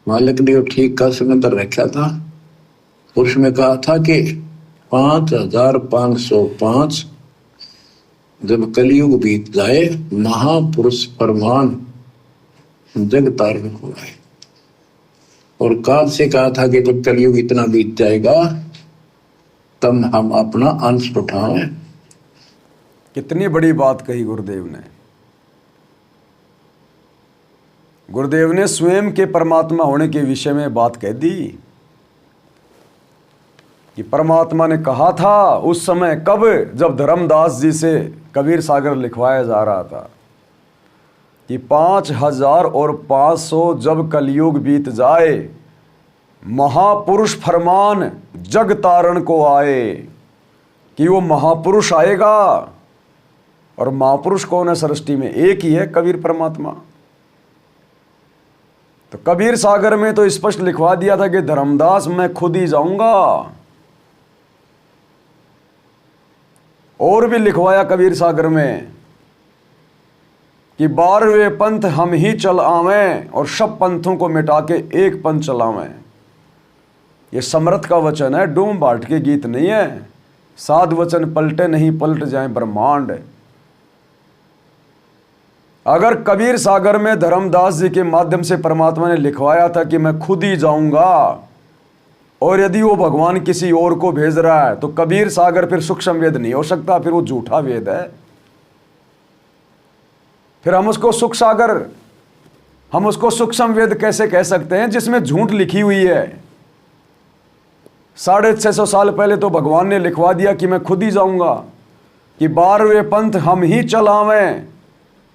मालिक ने वो ठीक का सिकंदर रखा था। उसमें कहा था कि 5505 जब कलयुग बीत जाए महापुरुष फरमान जग तारण को आए। और काल से कहा था कि जब कलयुग इतना बीत जाएगा तब हम अपना अंश उठाएं। कितनी बड़ी बात कही गुरुदेव ने। गुरुदेव ने स्वयं के परमात्मा होने के विषय में बात कह दी कि परमात्मा ने कहा था उस समय, कब, जब धर्मदास जी से कबीर सागर लिखवाया जा रहा था कि 5500 जब कलयुग बीत जाए महापुरुष फरमान जग तारण को आए, कि वो महापुरुष आएगा। और महापुरुष कौन है सृष्टि में? एक ही है, कबीर परमात्मा। तो कबीर सागर में तो स्पष्ट लिखवा दिया था कि धर्मदास मैं खुद ही जाऊंगा। और भी लिखवाया कबीर सागर में कि 12वें पंथ हम ही चल आवें और सब पंथों को मिटा के एक पंथ चलावें। ये समर्थ का वचन है, डूम भाट के गीत नहीं है। साध वचन पलटे नहीं पलट जाए ब्रह्मांड। अगर कबीर सागर में धर्मदास जी के माध्यम से परमात्मा ने लिखवाया था कि मैं खुद ही जाऊंगा, और यदि वो भगवान किसी और को भेज रहा है तो कबीर सागर फिर सूक्ष्म वेद नहीं हो सकता, फिर वो झूठा वेद है। फिर हम उसको सूक्ष्म वेद कैसे कह सकते हैं जिसमें झूठ लिखी हुई है? 650 साल पहले तो भगवान ने लिखवा दिया कि मैं खुद ही जाऊंगा, कि 12वें पंथ हम ही चलावें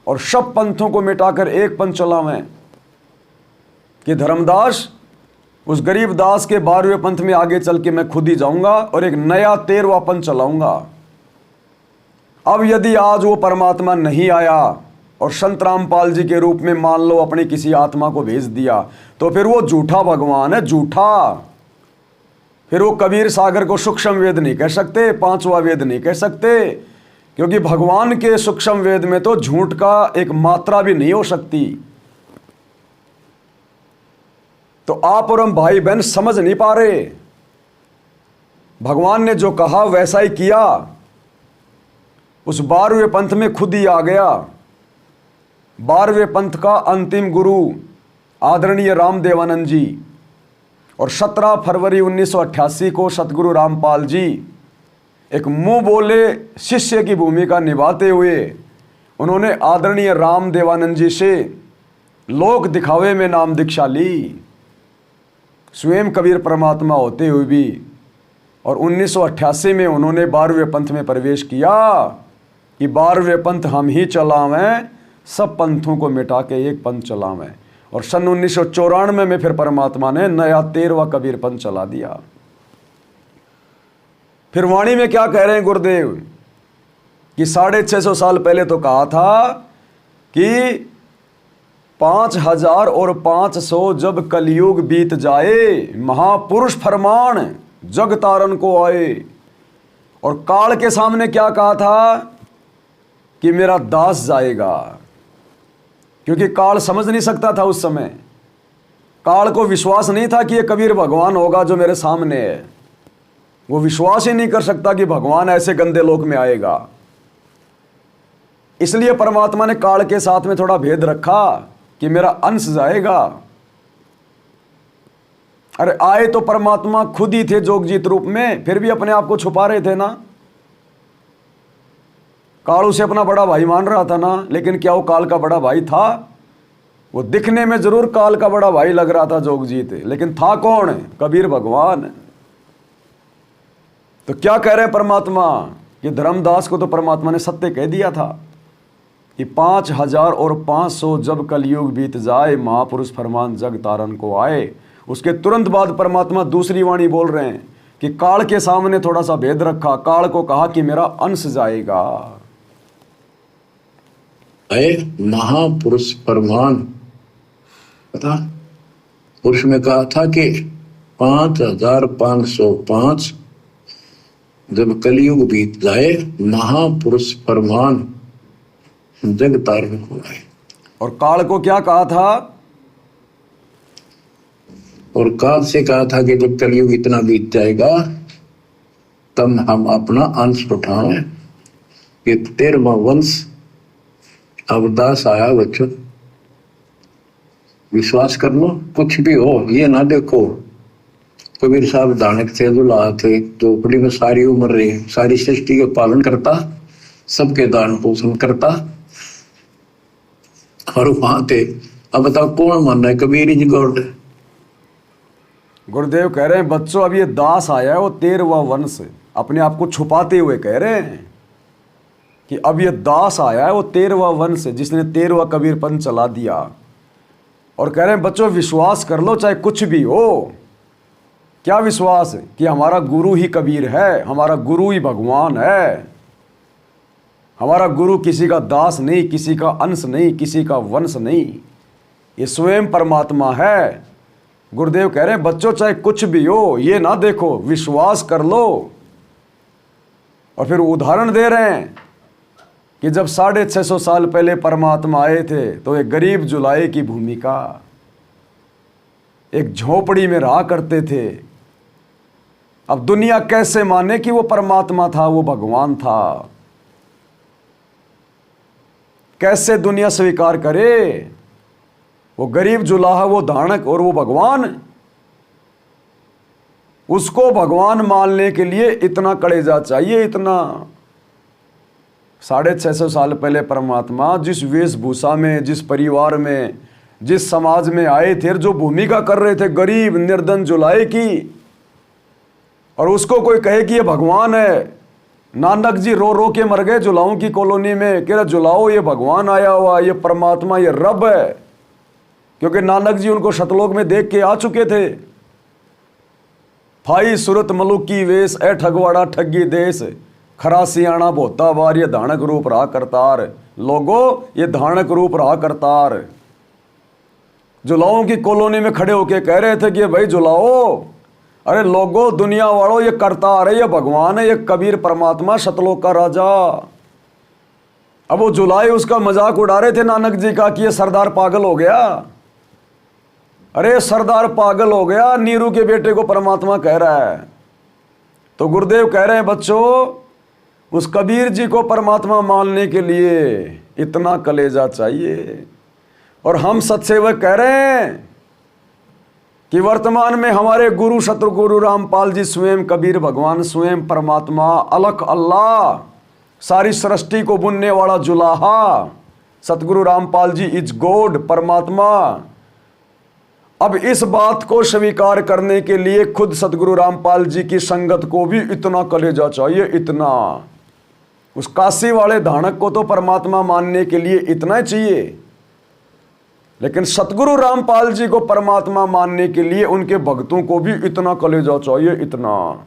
और सब पंथों को मिटाकर एक पंथ चलावें। कि धर्मदास उस गरीब दास के 12वें पंथ में आगे चल के मैं खुद ही जाऊंगा और एक नया 13वां पंथ चलाऊंगा। अब यदि आज वो परमात्मा नहीं आया और संत रामपाल जी के रूप में मान लो अपनी किसी आत्मा को भेज दिया, तो फिर वो झूठा भगवान है, झूठा। फिर वो कबीर सागर को सूक्ष्म वेद नहीं कह सकते, 5वां वेद नहीं कह सकते, क्योंकि भगवान के सूक्ष्म वेद में तो झूठ का एक मात्रा भी नहीं हो सकती। तो आप और हम भाई बहन समझ नहीं पा रहे। भगवान ने जो कहा वैसा ही किया। उस 12वें पंथ में खुद ही आ गया। 12वें पंथ का अंतिम गुरु आदरणीय रामदेवानंद जी, और 17 फरवरी 1988 को सतगुरु रामपाल जी एक मुंह बोले शिष्य की भूमिका निभाते हुए उन्होंने आदरणीय रामदेवानंद जी से लोक दिखावे में नाम दीक्षा ली, स्वयं कबीर परमात्मा होते हुए भी। और 1988 में उन्होंने 12वें पंथ में प्रवेश किया कि 12वें पंथ हम ही चलावें, सब पंथों को मिटा के एक पंथ चलावें। और सन 1994 में फिर परमात्मा ने नया 13वां कबीर पंथ चला दिया। फिर वाणी में क्या कह रहे हैं गुरुदेव कि 650 साल पहले तो कहा था कि 5500 जब कलयुग बीत जाए महापुरुष फरमान जग तारण को आए। और काल के सामने क्या कहा था कि मेरा दास जाएगा, क्योंकि काल समझ नहीं सकता था उस समय। काल को विश्वास नहीं था कि ये कबीर भगवान होगा जो मेरे सामने है। वो विश्वास ही नहीं कर सकता कि भगवान ऐसे गंदे लोक में आएगा। इसलिए परमात्मा ने काल के साथ में थोड़ा भेद रखा कि मेरा अंश जाएगा। अरे आए तो परमात्मा खुद ही थे जोगजीत रूप में, फिर भी अपने आप को छुपा रहे थे ना। काल उसे अपना बड़ा भाई मान रहा था ना, लेकिन क्या वो काल का बड़ा भाई था? वो दिखने में जरूर काल का बड़ा भाई लग रहा था जोगजीत, लेकिन था कौन? कबीर भगवान। तो क्या कह रहे हैं परमात्मा कि धर्मदास को तो परमात्मा ने सत्य कह दिया था कि 5500 जब कलयुग बीत जाए महापुरुष फरमान जग तारण को आए। उसके तुरंत बाद परमात्मा दूसरी वाणी बोल रहे हैं कि काल के सामने थोड़ा सा भेद रखा। काल को कहा कि मेरा अंश जाएगा। महापुरुष फरमान पता, पुरुष में कहा था कि 5505 जब कलयुग बीत जाए महापुरुष फरमान जग तारण को आए। और काल को क्या कहा था और काल से कहा था कि जब कलयुग इतना बीत जाएगा तब हम अपना अंश उठाएं। ये 13वां वंश अवदास आया बच्चों, विश्वास कर लो। कुछ भी हो ये ना देखो, कबीर साहब दानक थे, दुल्हा थे, झोपड़ी में सारी उम्र रहे, सारी सृष्टि का पालन करता, सबके दान पोषण करता, और वहां थे। अब बताओ कौन मान रहा है? Kabir is God. गुरुदेव कह रहे हैं बच्चों अब ये दास आया है वो 13वां वंश, अपने आप को छुपाते हुए कह रहे हैं कि अब ये दास आया है वो 13वां वंश जिसने 13वां कबीर पंथ चला दिया। और कह रहे हैं बच्चों विश्वास कर लो चाहे कुछ भी हो। क्या विश्वास? कि हमारा गुरु ही कबीर है, हमारा गुरु ही भगवान है, हमारा गुरु किसी का दास नहीं, किसी का अंश नहीं, किसी का वंश नहीं, ये स्वयं परमात्मा है। गुरुदेव कह रहे हैं बच्चों चाहे कुछ भी हो ये ना देखो, विश्वास कर लो। और फिर उदाहरण दे रहे हैं कि जब 650 साल पहले परमात्मा आए थे तो एक गरीब जुलाहे की भूमिका, एक झोपड़ी में रहा करते थे। अब दुनिया कैसे माने कि वो परमात्मा था, वो भगवान था? कैसे दुनिया स्वीकार करे? वो गरीब जुलाहा, वो धानक और वो भगवान। उसको भगवान मानने के लिए इतना कलेजा चाहिए, इतना। 650 साल पहले परमात्मा जिस वेशभूषा में, जिस परिवार में, जिस समाज में आए थे, जो भूमिका कर रहे थे गरीब निर्धन जुलाहे की, और उसको कोई कहे कि ये भगवान है। नानक जी रो रो के मर गए जुलाहों की कॉलोनी में, कह रहे जुलाहो ये भगवान आया हुआ, ये परमात्मा, ये रब है। क्योंकि नानक जी उनको शतलोक में देख के आ चुके थे। फाई सूरत मलुक की वेश, ए ठगवाड़ा ठगी देश, खरा सियाणा बोता बार, ये धानक रूप रहा करतार। लोगो ये धानक रूप रहा करतार। जुलाहों की कॉलोनी में खड़े होके कह रहे थे कि भाई जुलाओ, अरे लोगो दुनिया वालों ये करतार है, ये भगवान है, ये कबीर परमात्मा शतलोक का राजा। अब वो जुलाहे उसका मजाक उड़ा रहे थे नानक जी का कि ये सरदार पागल हो गया। अरे सरदार पागल हो गया, नीरू के बेटे को परमात्मा कह रहा है। तो गुरुदेव कह रहे हैं बच्चों उस कबीर जी को परमात्मा मानने के लिए इतना कलेजा चाहिए। और हम सत्सेवक कह रहे हैं कि वर्तमान में हमारे गुरु सतगुरु रामपाल जी स्वयं कबीर भगवान, स्वयं परमात्मा, अलख अल्लाह, सारी सृष्टि को बुनने वाला जुलाहा सतगुरु रामपाल जी इज गॉड, परमात्मा। अब इस बात को स्वीकार करने के लिए खुद सतगुरु रामपाल जी की संगत को भी इतना कलेजा चाहिए, इतना। उस काशी वाले धानक को तो परमात्मा मानने के लिए इतना ही चाहिए, लेकिन सतगुरु रामपाल जी को परमात्मा मानने के लिए उनके भक्तों को भी इतना कलेजा चाहिए, इतना।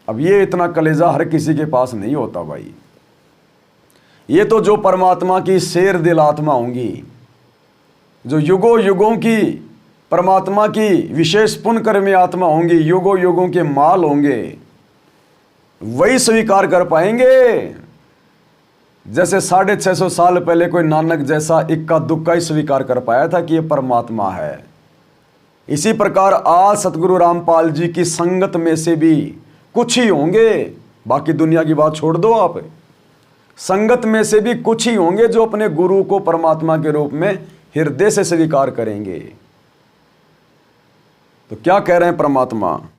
अब ये इतना कलेजा हर किसी के पास नहीं होता भाई। ये तो जो परमात्मा की शेर दिल आत्मा होंगी, जो युगों युगों की परमात्मा की विशेष पुण्य कर्मी आत्मा होंगी, युगों युगों के माल होंगे, वही स्वीकार कर पाएंगे। जैसे 650 साल पहले कोई नानक जैसा इक्का दुक्का ही स्वीकार कर पाया था कि यह परमात्मा है, इसी प्रकार आज सतगुरु रामपाल जी की संगत में से भी कुछ ही होंगे, बाकी दुनिया की बात छोड़ दो आप, संगत में से भी कुछ ही होंगे जो अपने गुरु को परमात्मा के रूप में हृदय से स्वीकार करेंगे। तो क्या कह रहे हैं परमात्मा?